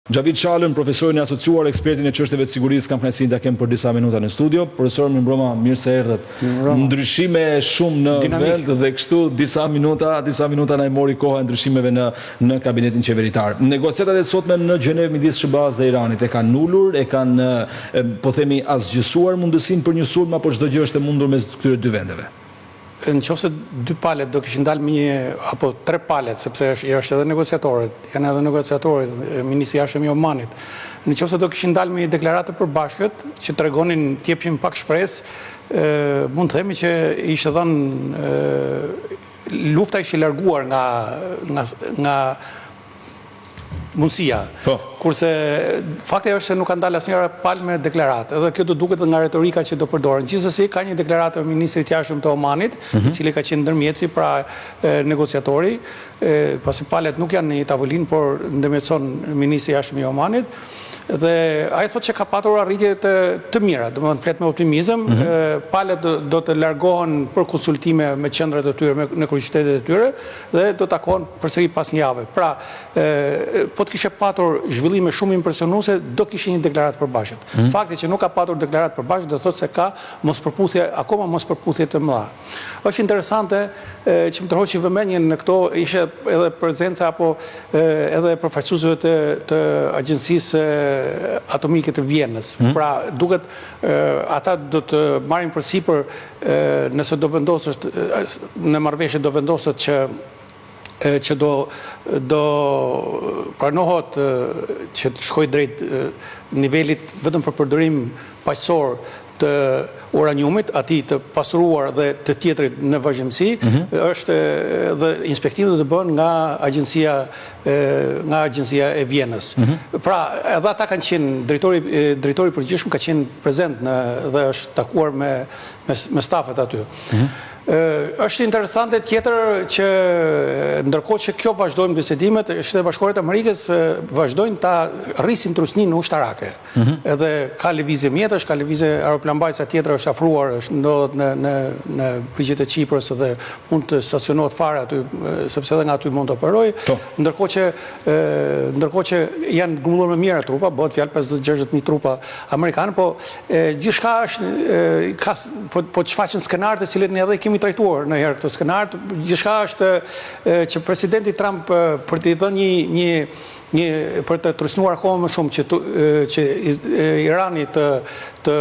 Xhavid Shalën, profesorin e asociuar, ekspertin e çështjeve të sigurisë, kam kënaqësinë ta kem për disa minuta në studio. Profesor, mirëmbrëma, mirë se erdhët. Ndryshime shumë në vend dhe kështu disa minuta na e mori koha e ndryshimeve në kabinetin qeveritar. Negociatat e sotme në Gjenevë midis SBA-s dhe Iranit e kanë ulur, e kanë po themi asgjësuar mundësinë për një sulm apo çdo gjë është e mundur mes këtyre dy vendeve. Nëse dy palet do kishin dalë me një apo tre palet, sepse është edhe negociatorët, janë edhe negociatorët, ministri i jashtëm i Omanit. Nëse do kishin dalë me një deklaratë të përbashkët që tregonin, t'jepshin pak shpresë, mund të themi që ishte dhënë lufta ishte larguar nga mundësia. Kurse fakti është se nuk kanë dalë asnjëra palë me deklaratë. Edhe kjo do duket nga retorika që do përdoren. Gjithsesi ka një deklaratë e ministrit të jashtëm të Omanit, i cili ka qenë ndërmjetësi pra negociatori, pasi palët nuk janë në një tavolinë, por ndërmjetëson ministri i jashtëm i Omanit. Dhe ai thotë që ka patur arritje të mira, domethënë flet me optimizëm, palët do të largohen për konsultime me qendrat e tyre, në kryeqytetet e tyre dhe do takohen përsëri pas një jave. Pra, po të kishte patur zhvillime shumë impresionuese, do kishin një deklaratë përbashkët. Fakti që nuk ka patur deklaratë përbashkët do thotë se ka akoma mospërputhje të mëdha. Është interesante që më tërhoqi vëmendjen në këto ishte edhe prezenca apo edhe përfaqësuesve të agjencisë atomike të Vienës. Pra, duket ata do të marrin përsipër nëse do vendoset në marrëveshje do vendoset që do pranohet që të shkojë drejt nivelit vetëm për përdorim paqësor të uraniumit, atij të pasuruar dhe të tjetrit në vazhdimsi, është dhe inspektimet do të bëhen nga agjencia e Vienës. Pra, edhe ata kanë qenë, drejtori i përgjithshëm ka qenë prezent dhe është takuar me stafet aty. Është interesante tjetër që ndërkohë që kjo vazhdojnë bisedimet, Shtetet Bashkuara të Amerikës vazhdojnë ta rrisin trusninë ushtarake. Edhe ka lëvizje mjetësh, ka lëvizje aeroplanbajtësa tjetër është afruar, ndodhet në përgjigjet e Çiprës dhe mund të stacionohet fare aty, sepse edhe nga aty mund të operojë. Ndërkohë që janë grumbulluar me mira trupa, bëhet fjalë 50-60.000 trupa amerikanë, po gjithçka është po çfaqen skenarët e cilët ne edhe kemi trajtuar në herë këto skenarë, gjithçka është që presidenti Trump për të dhënë për të trusnuar akoma më shumë që Irani të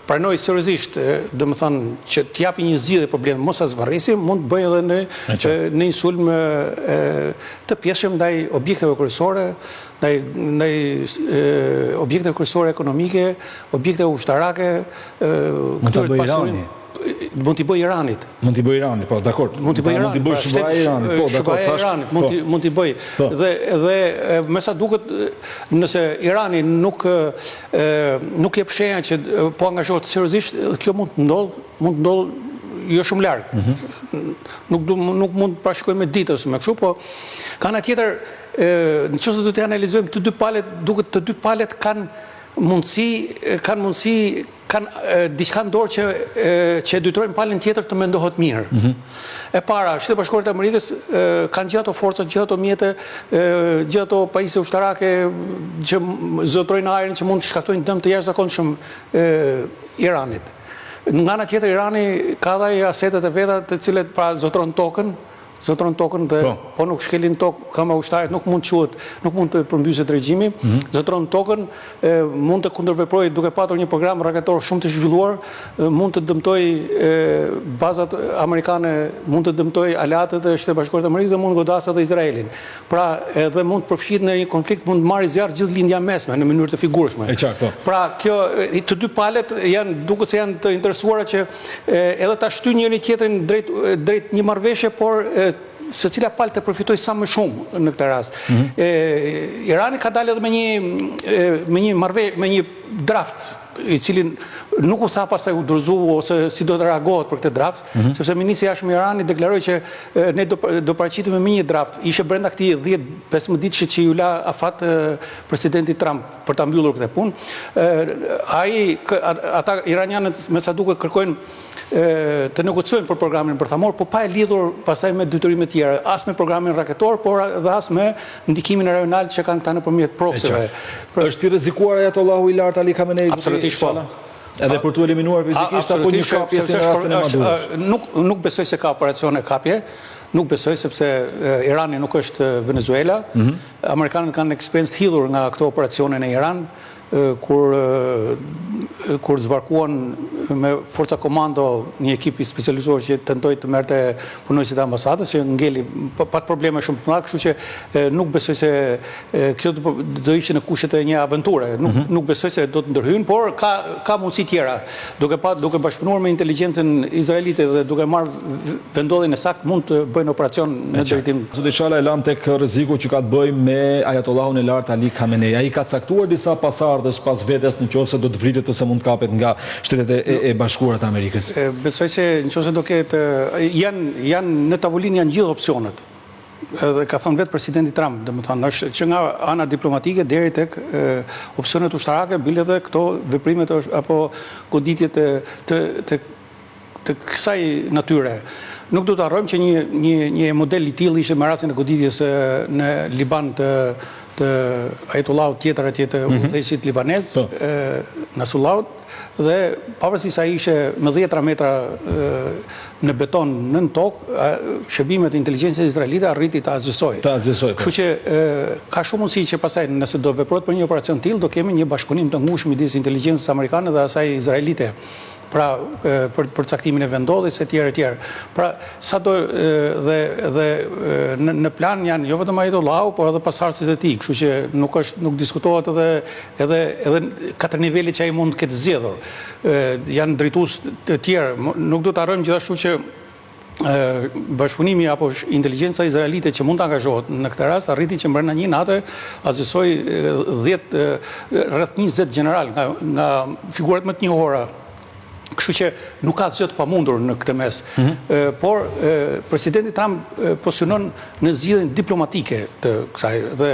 pranoj seriozisht, domethënë që të japi një zgjidhje problemi, mos as varrisi, mund të bëjë edhe në një sulm të pjesshëm ndaj objekteve kryesore, ndaj objekteve kryesore ekonomike, objekteve ushtarake, këto pasurin. Mund t'i bëj Iranit. Mund t'i bëj Iranit, po, dakord. Mund t'i bëj Iranit. Mund t'i bëj SBA-i Iranit, po, dakord. Mund t'i bëj. Dhe me sa duket, nëse Irani nuk jep shenja që po angazhohet seriozisht, kjo mund të ndodhë jo shumë larg. Nuk mund të parashikojmë me ditë ose me kështu, po ka ana tjetër, nëse do të analizojmë të dy palët, duket të dy palët kanë mundësi, kanë diçka në dorë që dytrojnë palën tjetër të mendohet mirë. E para, Shtetet Bashkuara të Amerikës kanë gjithë ato forca, gjithë ato mjete, gjithë ato pajisje ushtarake që zotrojnë ajrin që mund të shkaktojnë dëm të jashtëzakonshëm Iranit. Nga ana tjetër, Irani ka dhe asetet e veta të cilet pra zotron tokën dhe po nuk shkelin tokë, këmbë ushtarit nuk mund të përmbyset regjimi, zotron tokën, mund të kundërveprojë duke patur një program raketor shumë të zhvilluar, mund të dëmtoj bazat amerikane, mund të dëmtoj aleatët e Shtetit Bashkuar të Amerikës dhe mund të godasë edhe Izraelin. Pra, edhe mund të përfshihet në një konflikt, mund të marrë zjarr gjithë lindja mesme në mënyrë të figurshme. Pra, kjo të dy palët duket se janë të interesuara që edhe ta shtyjnë njëri tjetrin drejt një marrëveshje, por se cila palë të përfitoj sa më shumë në këtë rast. Irani ka dalë edhe me një draft i cili nuk u tha pasaj u dorëzu ose si do të reagohet për këtë draft, sepse ministri i jashtëm i Iranit deklaroi që ne do paraqitemi me një draft. Ishte brenda këtij 10-15 ditësh që ju la afat presidenti Trump për ta mbyllur këtë punë. Ata iranianët me sa duket kërkojnë të negociojnë për programin bërthamor, po pa e lidhur pasaj me detyrimet tjera, as me programin raketor, por dhe as me ndikimin rajonal që kanë këta nëpërmjet prokseve. Është i rrezikuar Ajatollahu i lartë Ali Khamenei? Absolutisht po. Edhe për tu eliminuar fizikisht apo një kapje si në rastin e Maduros? Nuk besoj se ka operacione kapje, nuk besoj sepse Irani nuk është Venezuela. Amerikanët kanë eksperiencë të hidhur nga këto operacione në Iran, kur zbarkuan me forca komando një ekip i specializuar që tentoi të merrte punojësit e ambasadës, që ngeli pat probleme shumë të mëdha, kështu që nuk besoj se kjo do ishte në kushtet e një aventure. Nuk besoj se do të ndërhyjnë, por ka mundësi tjera. Duke bashkëpunuar me inteligjencën izraelite dhe duke marrë vendodhjen e saktë, mund të bëjnë operacion në drejtim. Zoti Çala e lam tek rreziku që ka të bëjë me Ajatollahun e lartë Ali Khamenei. Ai ka caktuar disa pasardhës pas vetes nëse do të vritet ose mund të kapet nga Shtetet e Bashkuara të Amerikës. Besoj se nëse do ketë janë në tavolinë janë gjithë opsionet. Edhe ka thënë vetë presidenti Trump, domethënë është që nga ana diplomatike deri tek opsionet ushtarake, bile edhe këto veprimet apo goditjet të kësaj natyre. Nuk do të harrojmë që një model i tillë ishte me rastin e goditjes në Liban të Ajatollahut tjetër atje të udhëheqësit libanez, Nasrullahut, dhe pavarësisht ai ishte me 10 metra në beton nën tokë, shërbimet e inteligjencës izraelite arriti ta azhësojë. Kështu që ka shumë mundësi që pastaj nëse do veprohet për një operacion tillë, do kemi një bashkëpunim të ngushtë midis inteligjencës amerikane dhe asaj izraelite. Pra për caktimin e vendodhjes e tjerë. Pra sado dhe në plan janë jo vetëm Ajatollahu, por edhe pasardhësit e tij, kështu që nuk diskutohet edhe 4 nivelet që ai mund të ketë zgjedhur. Janë drejtues të tjerë, nuk do të harrojmë gjithashtu që bashkëpunimi apo inteligjenca izraelite që mund të angazhohet në këtë rast arriti që brenda një nate azhësoi rreth 20 general nga figurat më të njohura. Kështu që nuk ka asgjë të pamundur në këtë mes. Por presidenti Trump pozicionon në zgjidhjen diplomatike të kësaj dhe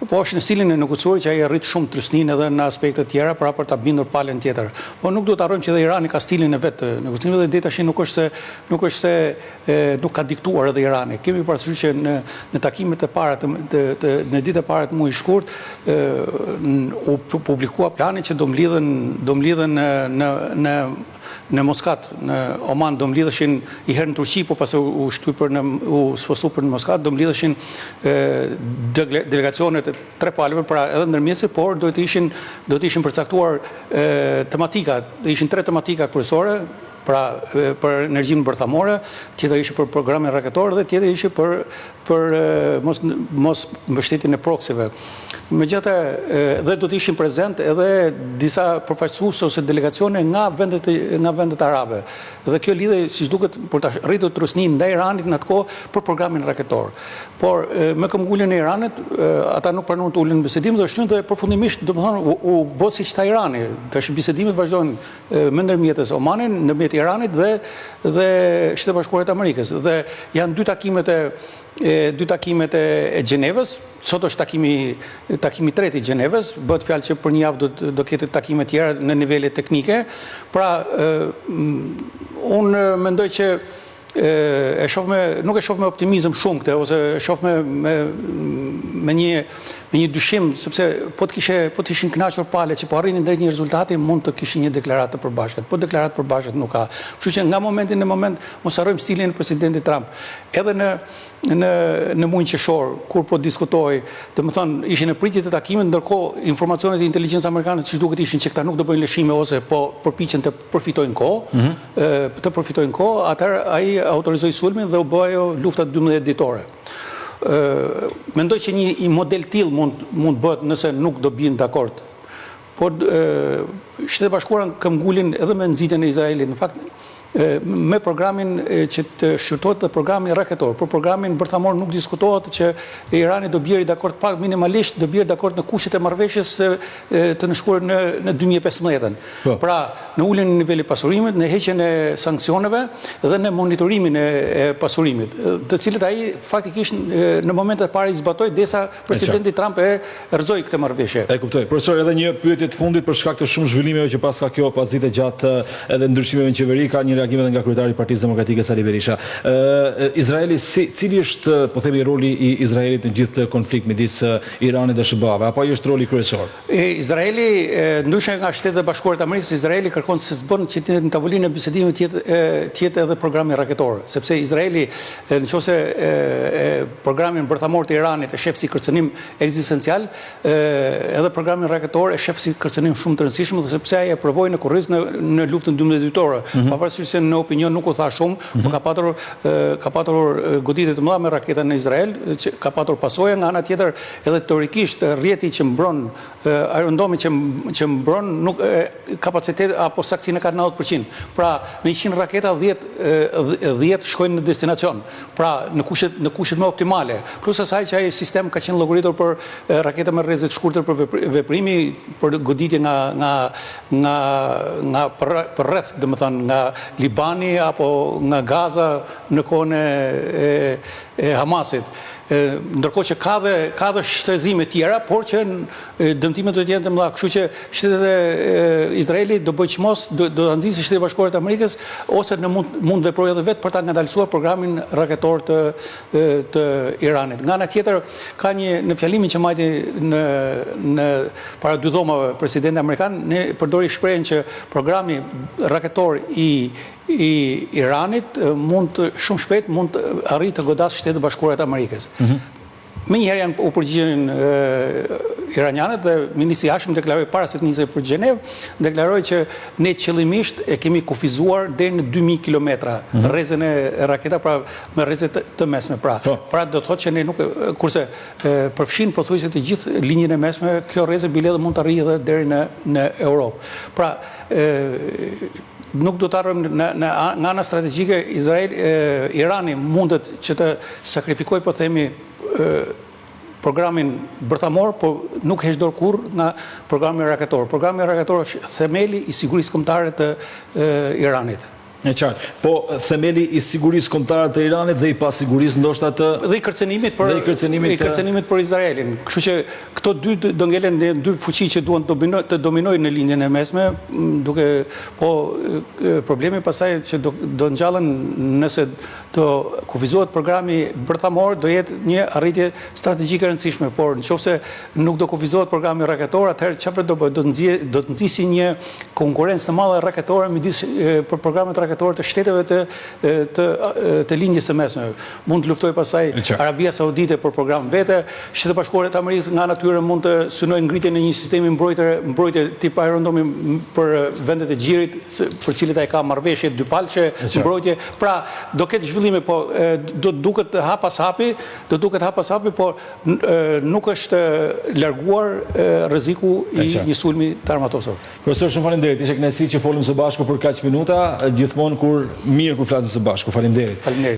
po është në stilin e negociuar që ai arrit shumë trysninë edhe në aspekte të tjera për ta bindur palën tjetër. Po nuk duhet të harrojmë që edhe Irani ka stilin e vet të negocimit dhe deri tash nuk është se nuk ka diktuar edhe Irani. Kemi parasysh që në takimet e para në ditët e para të muajit shkurt u publikua plani që do mlidhen në Moskat, në Oman do mlidheshin i herë në Turqi, po pas u sfostu për në Moskat, do mlidheshin delegacionet e 3 palëve, pra edhe ndërmjetëse, por do të ishin përcaktuar tematika, do ishin 3 tematika kryesore, pra për energjinë bërthamore, tjetër ishte për programin raketor dhe tjetër ishte për mos mbështetjen e proksive. Megjithatë, dhe do të ishin prezent edhe disa përfaqësues ose delegacione nga vendet arabe. Dhe kjo lidhej, siç duket, për ta rritur trusnin ndaj Iranit në atë kohë për programin raketor. Por me këmbguljen e Iranit, ata nuk pranuan të ulen bisedim dhe shtyn dhe përfundimisht, domethënë, u bë siç tha Irani. Tash bisedimet vazhdojnë me ndërmjetës Omanin, ndërmjet Iranit dhe Shtetet Bashkuara të Amerikës. Dhe janë dy takimet e Gjenevës. Sot është takimi i tretë i Gjenevës. Bëhet fjalë që për një javë do ketë takime tjera në nivele teknike. Pra, unë mendoj që nuk e shoh me optimizëm shumë këtë, ose e shoh me një dyshim, sepse po të ishin kënaqur palët që po arrinin drejt një rezultati, mund të kishin një deklaratë të përbashkët. Po deklaratë përbashkët nuk ka. Kështu që nga momenti në moment mos harrojmë stilin e presidentit Trump. Edhe në muajin qershor, kur po diskutoi, domethënë ishin në pritje të takimit, ndërkohë informacionet e inteligjencës amerikane siç duket ishin që këta nuk do bëjnë lëshime ose po përpiqen të përfitojnë kohë, atëherë ai autorizoi sulmin dhe u bë ajo lufta 12 ditore. Mendoj që një model tillë mund bëhet nëse nuk do bien dakord. Por Shtetet Bashkuara këmbgulin edhe me nxitjen e Izraelit. Në fakt, me programin që të shqyrtohet dhe programin raketor. Për programin bërthamor nuk diskutohet që Irani do bjeri dakord pak minimalisht, do bjeri dakord në kushtet e marrëveshjes të nënshkuar në 2015. Pra, në uljen e nivelit pasurimit, në heqjen e sanksioneve dhe në monitorimin e pasurimit, të cilët ai faktikisht në momentet para i zbatoi derisa presidenti Trump e rrëzoi këtë marrëveshje. E kuptoj. Profesor, edhe një pyetje të fundit për shkak të shumë zhvillimeve që pas ka kjo pasdite gjatë edhe ndryshimeve në qeveri, ka një reagim edhe nga kryetari i Partisë Demokratike Sali Berisha. Izraeli, cili është, po themi, roli i Izraelit në gjithë konflikt midis Iranit dhe SHBA-ve, apo ai është roli kryesor? Izraeli, ndryshe nga Shtetet e Bashkuara të Amerikës, Izraeli kërkon se s'bën që në tavolinë e bisedimit tjetë edhe programi raketor, sepse Izraeli, nëse programin bërthamor të Iranit e shef si kërcënim ekzistencial, edhe programin raketor e shef si kërcënim shumë të rëndësishëm, dhe sepse ai e provoi në kurriz në luftën 12 ditore. Pavarësisht se në opinion nuk u tha shumë, por ka patur goditje të mëdha me raketa në Izrael, që ka patur pasojë. Nga ana tjetër, edhe teorikisht rrjeti që mbron aerodromi që mbron nuk kapacitet apo saksinë ka 90%. Pra, në 100 raketa 10 shkojnë në destinacion. Pra, në kushtet më optimale. Plus asaj që ai sistem ka qenë llogaritur për raketa me rrezet shkurtër për veprimi, për goditje nga për rreth, domethënë nga Libani apo nga Gaza në kohën e Hamasit. Ndërkohë që ka dhe shtrezime tjera, por që dëmtimet do të jenë të mëdha. Kështu që Shtetet e Izraelit do bëjë çmos, do ta nxjisë Shtetet e Bashkuara të Amerikës, ose mund veprojë edhe vetë për ta ngadalësuar programin raketor të Iranit. Nga ana tjetër, ka në fjalimin që majti në para dy dhomave presidenti amerikan, ne përdori shprehjen që programi raketor i Iranit shumë shpejt mund të arrijë të godasë Shtetet e Bashkuara të Amerikës. Me njëherë u përgjigjen iranianët dhe ministri i Jashtëm deklaroi para se të nisej për Gjenev, deklaroi që ne qëllimisht e kemi kufizuar deri në 2000 kilometra rrezën e raketa, pra me rrezet të mesme. Pra do të thotë që ne nuk, kurse përfshin pothuajse të gjithë linjën e mesme, kjo rrezë bile dhe mund të arrijë edhe deri në Europë. Pra nuk do të harrojmë nga ana strategjike, Irani mundet që të sakrifikojë, po themi, programin bërthamor, por nuk heq dorë kurrë nga programi raketor. Programi raketor është themeli i sigurisë kombëtare të Iranit. E qartë. Po themeli i sigurisë kombëtare të Iranit dhe i pasigurisë ndoshta të dhe i kërcënimit për Izraelin. Kështu që këto dy do ngelen dy fuqi që duan të dominojnë në linjën e mesme, duke po problemi pasaj që do ngjallen nëse do kufizohet programi bërthamor, do jetë një arritje strategjike e rëndësishme, por nëse nuk do kufizohet programi raketor, atëherë çfarë do bëjë? Do të nxjisë një konkurrencë të madhe raketore midis për programet raketore të shteteve të linjës së mesme. Mund të luftoj pasaj Arabia Saudite për program vete, Shtetet e Bashkuara të Amerikës nga natyre mund të synojnë ngritjen e një sistemi mbrojtje tip aerodromi për vendet e xhirit, për cilët ai ka marrëveshje dypalçe mbrojtje. Pra, do ketë zhvillime, po do duket hap pas hapi, por nuk është larguar rreziku i një sulmi të armatosur. Profesor, shumë faleminderit. Ishte kënaqësi që folëm së bashku për kaq minuta, gjithmonë kur flasim së bashku. Faleminderit.